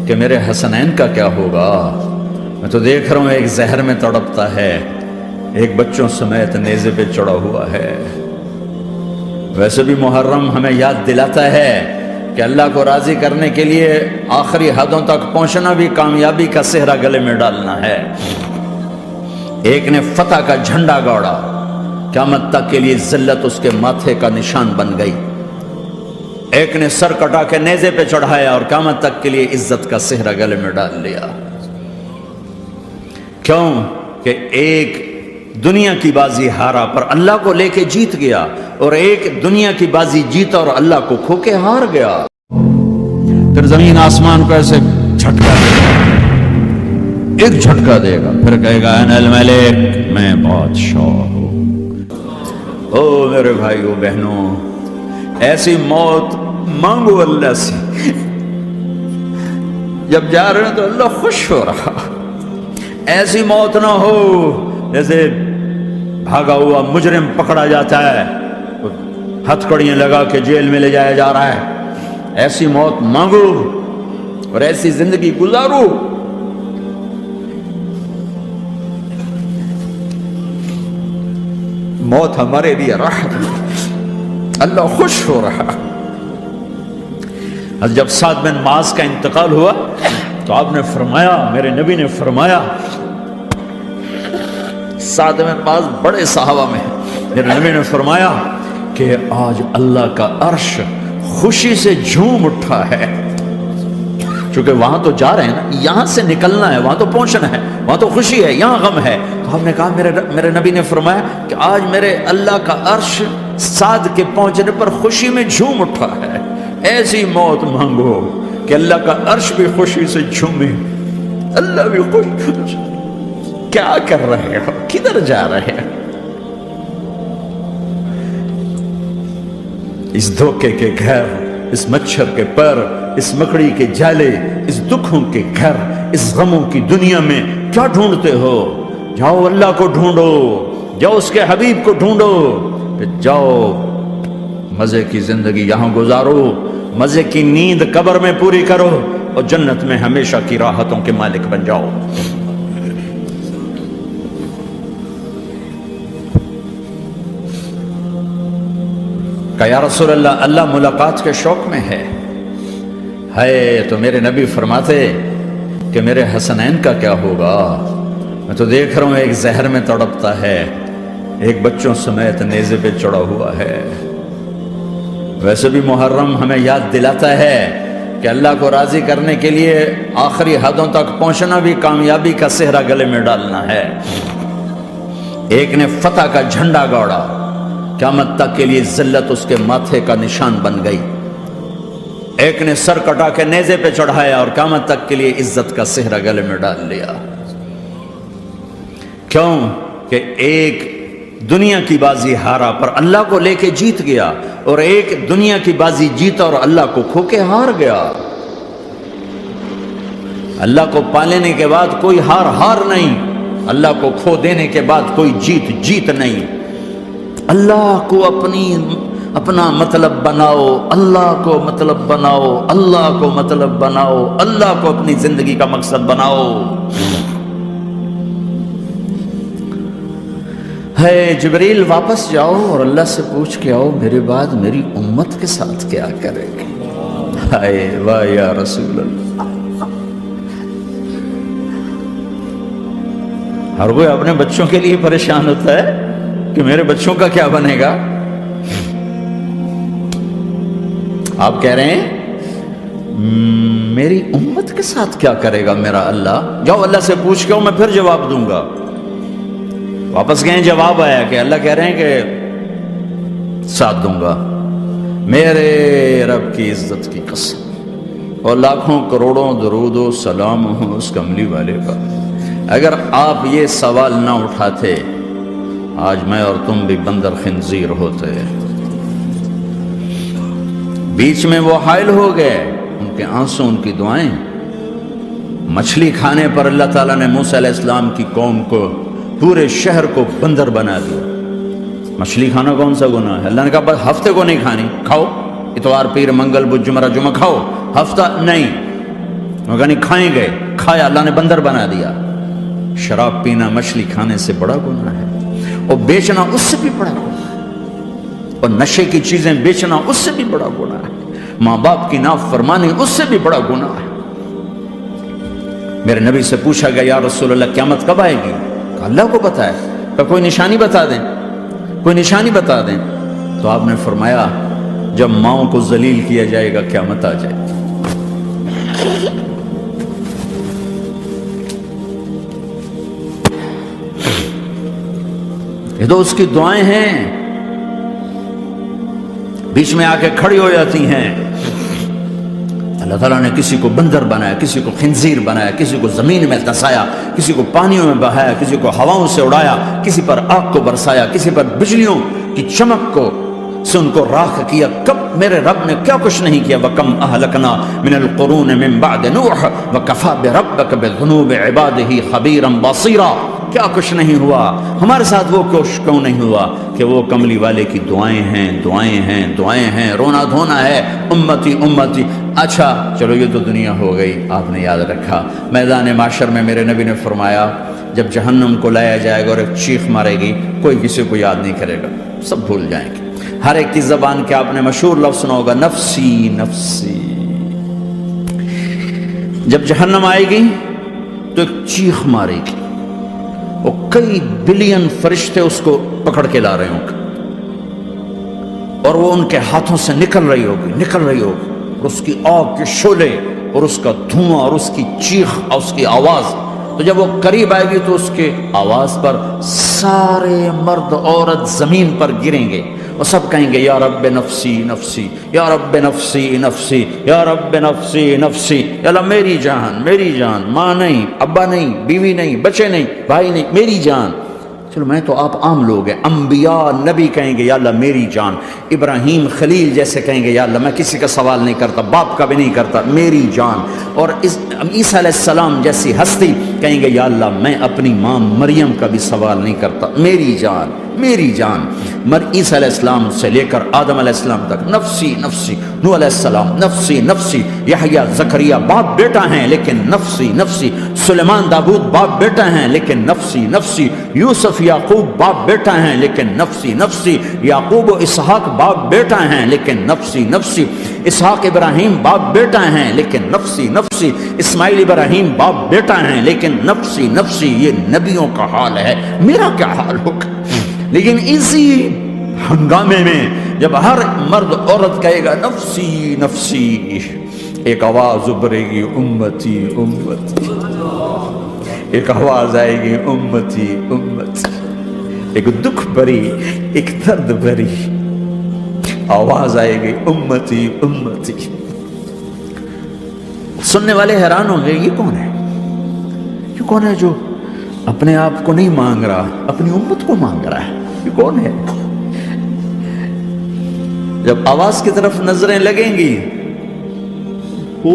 کہ میرے حسنین کا کیا ہوگا؟ میں تو دیکھ رہا ہوں ایک زہر میں تڑپتا ہے، ایک بچوں سمیت نیزے پہ چڑھا ہوا ہے۔ ویسے بھی محرم ہمیں یاد دلاتا ہے کہ اللہ کو راضی کرنے کے لیے آخری حدوں تک پہنچنا بھی کامیابی کا صحرا گلے میں ڈالنا ہے۔ ایک نے فتح کا جھنڈا گاڑا، قیامت تک کے لیے ذلت اس کے ماتھے کا نشان بن گئی۔ ایک نے سر کٹا کے نیزے پہ چڑھایا اور قیامت تک کے لیے عزت کا صحرا گلے میں ڈال لیا۔ کیوں کہ ایک دنیا کی بازی ہارا پر اللہ کو لے کے جیت گیا، اور ایک دنیا کی بازی جیتا اور اللہ کو کھو کے ہار گیا۔ پھر زمین آسمان کو ایسے جھٹکا دے گا، ایک جھٹکا دے گا، پھر کہے گا انا الملک، میں بادشاہ ہوں۔ او میرے بھائیو بہنوں، ایسی موت مانگو اللہ سے، جب جا رہے ہیں تو اللہ خوش ہو رہا۔ ایسی موت نہ ہو جیسے بھاگا ہوا مجرم پکڑا جاتا ہے، ہتھکڑیاں لگا کے جیل میں لے جایا جا رہا ہے۔ ایسی موت مانگو اور ایسی زندگی گزارو۔ موت ہمارے لیے راحت ہے، اللہ خوش ہو رہا۔ جب سعد بن معاذ کا انتقال ہوا تو آپ نے فرمایا، میرے نبی نے فرمایا، سعد بن معاذ بڑے صحابہ میں ہیں، میرے نبی نے فرمایا کہ آج اللہ کا عرش خوشی سے جھوم اٹھا ہے، چونکہ وہاں تو جا رہے ہیں نا، یہاں سے نکلنا ہے، وہاں تو پہنچنا ہے، وہاں تو خوشی ہے، یہاں غم ہے۔ تو ہم نے کہا، میرے نبی نے فرمایا کہ آج میرے اللہ کا عرش سعد کے پہنچنے پر خوشی میں جھوم اٹھا ہے۔ ایسی موت مانگو کہ اللہ کا عرش بھی خوشی سے جھومے، اللہ بھی خوش۔ کیا کر رہے ہو؟ کدھر جا رہے ہیں؟ اس دھوکے کے گھر، اس مچھر کے پر، اس مکڑی کے جالے، اس دکھوں کے گھر، اس غموں کی دنیا میں کیا ڈھونڈتے ہو؟ جاؤ اللہ کو ڈھونڈو، جاؤ اس کے حبیب کو ڈھونڈو، پھر جاؤ مزے کی زندگی یہاں گزارو، مزے کی نیند قبر میں پوری کرو، اور جنت میں ہمیشہ کی راحتوں کے مالک بن جاؤ۔ کہ یا رسول اللہ، اللہ ملاقات کے شوق میں ہے تو میرے نبی فرماتے کہ میرے حسنین کا کیا ہوگا؟ میں تو دیکھ رہا ہوں ایک زہر میں تڑپتا ہے، ایک بچوں سمیت نیزے پہ چڑھا ہوا ہے۔ ویسے بھی محرم ہمیں یاد دلاتا ہے کہ اللہ کو راضی کرنے کے لیے آخری حدوں تک پہنچنا بھی کامیابی کا صحرا گلے میں ڈالنا ہے۔ ایک نے فتح کا جھنڈا گاڑا، قیامت تک کے لیے ذلت اس کے ماتھے کا نشان بن گئی۔ ایک نے سر کٹا کے نیزے پہ چڑھایا اور قیامت تک کے لیے عزت کا صحرا گلے میں ڈال لیا۔ کیوں کہ ایک دنیا کی بازی ہارا پر اللہ کو لے کے جیت گیا، اور ایک دنیا کی بازی جیتا اور اللہ کو کھو کے ہار گیا۔ اللہ کو پا لینے کے بعد کوئی ہار نہیں، اللہ کو کھو دینے کے بعد کوئی جیت نہیں۔ اللہ کو اپنا مطلب بناؤ، اللہ کو مطلب بناؤ، اللہ کو مطلب بناؤ، اللہ کو اپنی زندگی کا مقصد بناؤ۔ جبریل واپس جاؤ اور اللہ سے پوچھ کے آؤ، میرے بعد میری امت کے ساتھ کیا کرے گی؟ واہ یا رسول اللہ۔ ہر کوئی اپنے بچوں کے لیے پریشان ہوتا ہے کہ میرے بچوں کا کیا بنے گا۔ آپ کہہ رہے ہیں میری امت کے ساتھ کیا کرے گا میرا اللہ؟ جاؤ اللہ سے پوچھ کے آؤ، میں پھر جواب دوں گا۔ واپس گئے، جواب آیا کہ اللہ کہہ رہے ہیں کہ ساتھ دوں گا، میرے رب کی عزت کی قسم، اور لاکھوں کروڑوں درود و سلام ہوں اس کملی والے کا۔ اگر آپ یہ سوال نہ اٹھاتے، آج میں اور تم بھی بندر خنزیر ہوتے۔ بیچ میں وہ حائل ہو گئے، ان کے آنسو، ان کی دعائیں۔ مچھلی کھانے پر اللہ تعالیٰ نے موسیٰ علیہ السلام کی قوم کو، پورے شہر کو بندر بنا دیا۔ مچھلی کھانا کون سا گناہ ہے؟ اللہ نے کہا بس ہفتے کو نہیں کھانی، کھاؤ، اتوار پیر منگل بدھ جمعہ جمعہ کھاؤ، ہفتہ نہیں۔ مگر نہیں کھائیں گے، کھایا، اللہ نے بندر بنا دیا۔ شراب پینا، مچھلی کھانے سے بڑا گناہ ہے، اور بیچنا اس سے بھی بڑا گناہ ہے، اور نشے کی چیزیں بیچنا اس سے بھی بڑا گناہ ہے، ماں باپ کی نافرمانی اس سے بھی بڑا گناہ ہے۔ میرے نبی سے پوچھا گیا یا رسول اللہ قیامت کب آئے گی؟ کہا اللہ کو پتہ ہے۔ کہا کوئی نشانی بتا دیں، کوئی نشانی بتا دیں۔ تو آپ نے فرمایا جب ماؤں کو ذلیل کیا جائے گا قیامت آ جائے گی۔ یہ تو اس کی دعائیں ہیں، بیچ میں آ کے کھڑی ہو جاتی ہیں۔ اللہ تعالیٰ نے کسی کو بندر بنایا، کسی کو خنزیر بنایا، کسی کو زمین میں دسایا، کسی کو پانیوں میں بہایا، کسی کو ہواؤں سے اڑایا، کسی پر آگ کو برسایا، کسی پر بجلیوں کی چمک کو سے ان کو راکھ کیا۔ کب میرے رب نے کیا کچھ نہیں کیا۔ وَكَمْ أَهْلَكْنَا مِنَ الْقُرُونِ مِنْ بَعْدِ نُوحٍ وَكَفَى بِرَبِّكَ بِذُنُوبِ عِبَادِهِ خَبِيرًا بَصِيرًا۔ کیا کچھ نہیں ہوا ہمارے ساتھ، وہ کیوں نہیں ہوا کہ وہ کملی والے کی دعائیں ہیں، دعائیں ہیں، دعائیں ہیں، رونا دھونا ہے، امتی امتی۔ اچھا چلو یہ تو دنیا ہو گئی، آپ نے یاد رکھا۔ میدان معاشر میں میرے نبی نے فرمایا جب جہنم کو لایا جائے گا اور ایک چیخ مارے گی، کوئی کسی کو یاد نہیں کرے گا، سب بھول جائیں گے۔ ہر ایک کی زبان کے آپ نے مشہور لفظ سنا ہوگا نفسی نفسی۔ جب جہنم آئے گی تو ایک چیخ مارے گی، اور کئی بلین فرشتے اس کو پکڑ کے لا رہے ہوں گے، اور وہ ان کے ہاتھوں سے نکل رہی ہوگی، اور اس کی آگ کے شعلے اور اس کا دھواں اور اس کی چیخ اور اس کی آواز۔ تو جب وہ قریب آئے گی تو اس کے آواز پر سارے مرد عورت زمین پر گریں گے، اور سب کہیں گے یا رب نفسی نفسی، یا رب نفسی نفسی، یا رب نفسی نفسی۔ یا اللہ میری جان، میری جان، ماں نہیں، ابا نہیں، بیوی نہیں، بچے نہیں، بھائی نہیں، میری جان۔ چلو میں تو آپ عام لوگ ہیں، انبیاء نبی کہیں گے یا اللہ میری جان، ابراہیم خلیل جیسے کہیں گے یا اللہ میں کسی کا سوال نہیں کرتا، باپ کا بھی نہیں کرتا، میری جان، اور عیسیٰ علیہ السلام جیسی ہستی کہیں گے یا اللہ میں اپنی ماں مریم کا بھی سوال نہیں کرتا، میری جان، میری جان۔ عیسیٰ علیہ السلام سے لے کر آدم علیہ السلام تک نفسی نفسی، نوح علیہ السلام نفسی نفسی، یحییٰ زکریا باپ بیٹا ہیں لیکن نفسی نفسی، سلیمان داؤد باپ بیٹا ہیں لیکن نفسی نفسی، یوسف یعقوب باپ بیٹا ہیں لیکن نفسی نفسی، یعقوب و اسحاق باپ بیٹا ہیں لیکن نفسی نفسی، اسحاق ابراہیم باپ بیٹا ہیں لیکن نفسی نفسی، اسماعیل ابراہیم باپ بیٹا ہیں لیکن نفسی نفسی۔ یہ نبیوں کا حال ہے، میرا کیا حال ہوگا؟ لیکن اسی ہنگامے میں جب ہر مرد عورت کہے گا نفسی نفسی، ایک آواز ابھرے گی امتی امتی، ایک آواز آئے گی امتی امتی، ایک دکھ بھری، ایک درد بھری آواز آئے گی امتی امتی۔ سننے والے حیران ہوں گے یہ کون ہے، یہ کون ہے جو اپنے آپ کو نہیں مانگ رہا، اپنی امت کو مانگ رہا ہے، یہ کون ہے؟ جب آواز کی طرف نظریں لگیں گی، او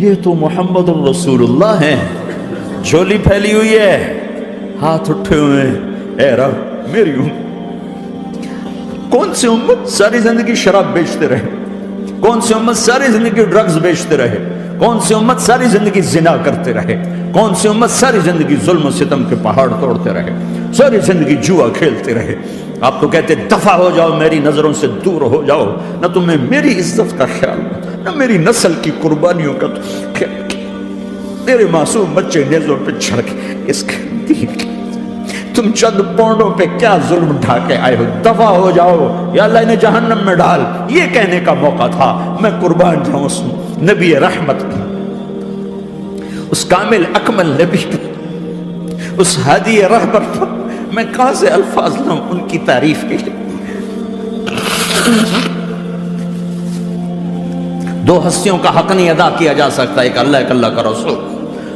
یہ تو محمد الرسول اللہ ہے، جھولی پھیلی ہوئی ہے، ہاتھ اٹھے ہوئے ہیں، اے رب میری امت۔ کون سی امت ساری زندگی شراب بیچتے رہے، کون سی امت ساری زندگی ڈرگز بیچتے رہے، کون سی امت ساری زندگی زنا کرتے رہے، کون سی امت ساری زندگی ظلم و ستم کے پہاڑ توڑتے رہے، ساری زندگی جوا کھیلتے رہے۔ آپ تو کہتے دفع ہو جاؤ، میری نظروں سے دور ہو جاؤ، نہ تمہیں میری عزت کا خیال، نہ میری نسل کی قربانیوں کا خیال، میرے معصوم بچے نیزوں پہ چڑھ کے اس کے دین کی، تم چند پونڈوں پہ کیا ظلم ڈھا کے آئے ہو، دفع ہو جاؤ یا اللہ انہیں جہنم میں ڈال۔ یہ کہنے کا موقع تھا، میں قربان جاؤں اس نبی رحمت کا، اس کامل اکمل نبی کا، اس ہادی رہبر پر میں کہاں سے الفاظ لاؤں ان کی تعریف کے لیے۔ دو ہستیوں کا حق نہیں ادا کیا جا سکتا، ایک اللہ، ایک اللہ کا رسول۔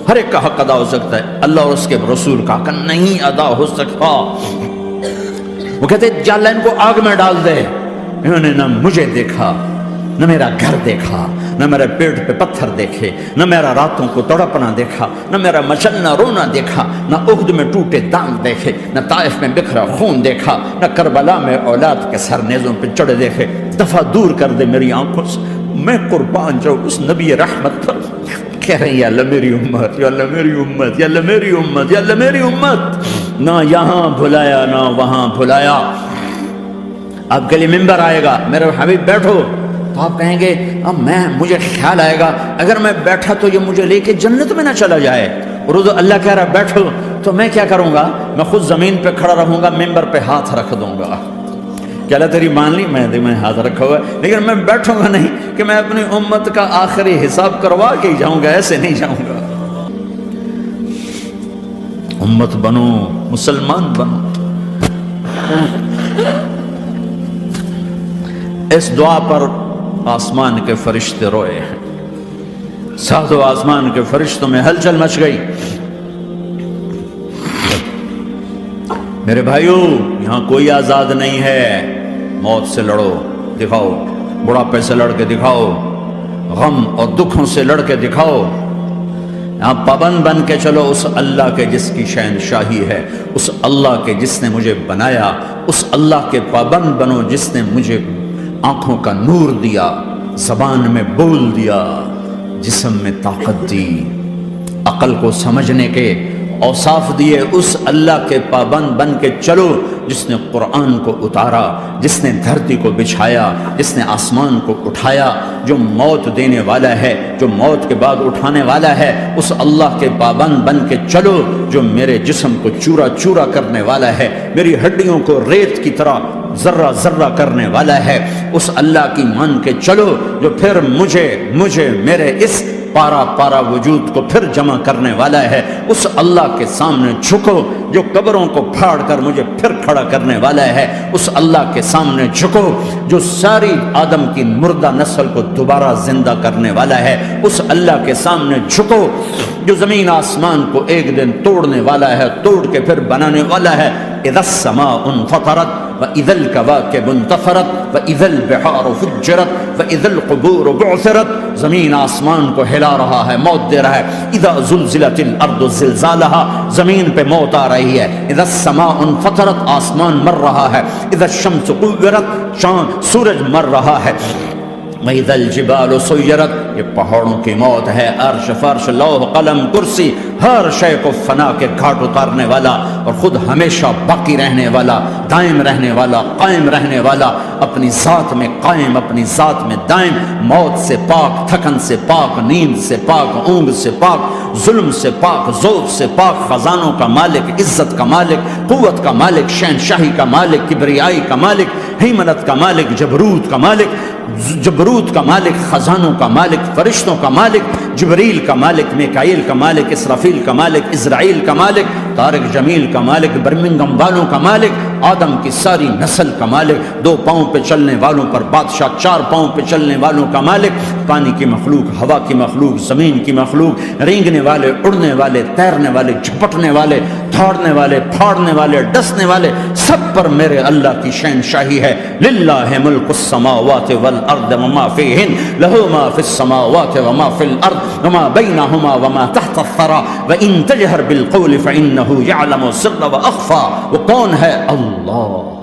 ہر ایک کا حق ادا ہو سکتا ہے، اللہ اور اس کے رسول کا حق نہیں ادا ہو سکتا۔ وہ کہتے جا اللہ ان کو آگ میں ڈال دے، انہوں نے نہ مجھے دیکھا، نہ میرا گھر دیکھا، نہ میرے پیٹ پہ پتھر دیکھے، نہ میرا راتوں کو تڑپنا دیکھا، نہ میرا مچلنا رونا دیکھا، نہ احد میں ٹوٹے دانت دیکھے، نہ طائف میں بکھرا خون دیکھا، نہ کربلا میں اولاد کے سر نیزوں پہ چڑھے دیکھے۔ دفع دور کر دے میری آنکھوں سے، میں قربان جاؤں اس نبی رحمت پر، کہہ رہے ہیں یا اللہ میری امت، یا اللہ میری امت، یا اللہ میری امت، یا اللہ میری امت، نہ یہاں بھلایا نہ وہاں بھلایا۔ آپ کے لیے ممبر آئے گا، میرے حبیب بیٹھو، تو آپ کہیں گے اب مجھے خیال آئے گا اگر میں بیٹھا تو یہ مجھے لے کے جنت میں نہ چلا جائے، اور اللہ کہہ رہا بیٹھو، تو میں کیا کروں گا؟ میں خود زمین پہ کھڑا رہوں گا، ممبر پہ ہاتھ رکھ دوں گا کہ اللہ تیری مان لی، میں ہاتھ رکھا ہوا ہے، لیکن میں بیٹھوں گا نہیں کہ میں اپنی امت کا آخری حساب کروا کے ہی جاؤں گا، ایسے نہیں جاؤں گا۔ امت بنو، مسلمان بنو۔ اس دعا پر آسمان کے فرشتے روئے ہیں، ساتوں آسمان کے فرشتوں میں ہلچل مچ گئی۔ میرے بھائیو، یہاں کوئی آزاد نہیں ہے، موت سے لڑو، دکھاؤ، بڑھاپے سے لڑ کے دکھاؤ، غم اور دکھوں سے لڑ کے دکھاؤ، یہاں پابند بن کے چلو اس اللہ کے جس کی شہنشاہی ہے، اس اللہ کے جس نے مجھے بنایا، اس اللہ کے پابند بنو جس نے مجھے آنکھوں کا نور دیا، زبان میں بول دیا، جسم میں طاقت دی، عقل کو سمجھنے کے اوصاف دیے، اس اللہ کے پابند بن کے چلو جس نے قرآن کو اتارا، جس نے دھرتی کو بچھایا، جس نے آسمان کو اٹھایا، جو موت دینے والا ہے، جو موت کے بعد اٹھانے والا ہے، اس اللہ کے پابند بن کے چلو جو میرے جسم کو چورا چورا کرنے والا ہے، میری ہڈیوں کو ریت کی طرح ذرہ ذرہ کرنے والا ہے، اس اللہ کی مان کے چلو جو پھر مجھے میرے اس پارا پارا وجود کو پھر جمع کرنے والا ہے، اس اللہ کے سامنے جھکو جو قبروں کو پھاڑ کر مجھے پھر کھڑا کرنے والا ہے، اس اللہ کے سامنے جھکو جو ساری آدم کی مردہ نسل کو دوبارہ زندہ کرنے والا ہے، اس اللہ کے سامنے جھکو جو زمین آسمان کو ایک دن توڑنے والا ہے، توڑ کے پھر بنانے والا ہے۔ اذا السماء انفطرت واذا الكواكب انتثرت واذا البحار فجرت واذا القبور بعثرت، زمین آسمان کو ہلا رہا ہے، موت دے رہا ہے۔ اذا زلزلت الارض زلزالها، زمین پہ موت آ رہی ہے۔ اذا السماء انفطرت، آسمان مر رہا ہے۔ اذا الشمس كورت، چاند سورج مر رہا ہے۔ وَإِذَا الْجِبَالُ سُيِّرَتْ، یہ پہاڑوں کی موت ہے۔ عرش فرش لوح قلم کرسی ہر شے کو فنا کے گھاٹ اتارنے والا اور خود ہمیشہ باقی رہنے والا، دائم رہنے والا، قائم رہنے والا، اپنی ذات میں قائم، اپنی ذات میں دائم، موت سے پاک، تھکن سے پاک، نیند سے پاک، اونگ سے پاک، ظلم سے پاک، ذوق سے پاک، خزانوں کا مالک، عزت کا مالک، قوت کا مالک، شہنشاہی کا مالک، کبریائی کا مالک، ہیمنت کا مالک، جبروت کا مالک، خزانوں کا مالک، فرشتوں کا مالک، جبریل کا مالک، میکائیل کا مالک، اسرافیل کا مالک، اسرائیل کا مالک، طارق جمیل کا مالک، برمنگم والوں کا مالک، آدم کی ساری نسل کا مالک، 2 پاؤں پہ چلنے والوں پر بادشاہ، 4 پاؤں پہ چلنے والوں کا مالک، پانی کی مخلوق، ہوا کی مخلوق، زمین کی مخلوق، رینگنے والے، اڑنے والے، تیرنے والے، جھپٹنے والے، دھاڑنے والے، پھاڑنے والے، ڈسنے والے، سب پر میرے اللہ کی شہنشاہی ہے۔ للہ ملک السماوات والارض وما فیہن، لہ ما فی السماوات وما فی الارض وما بینہما وما تحت الثری وان تجہر بالقول فانہ یعلم السر واخفی۔ وہ کون ہے؟ اللہ۔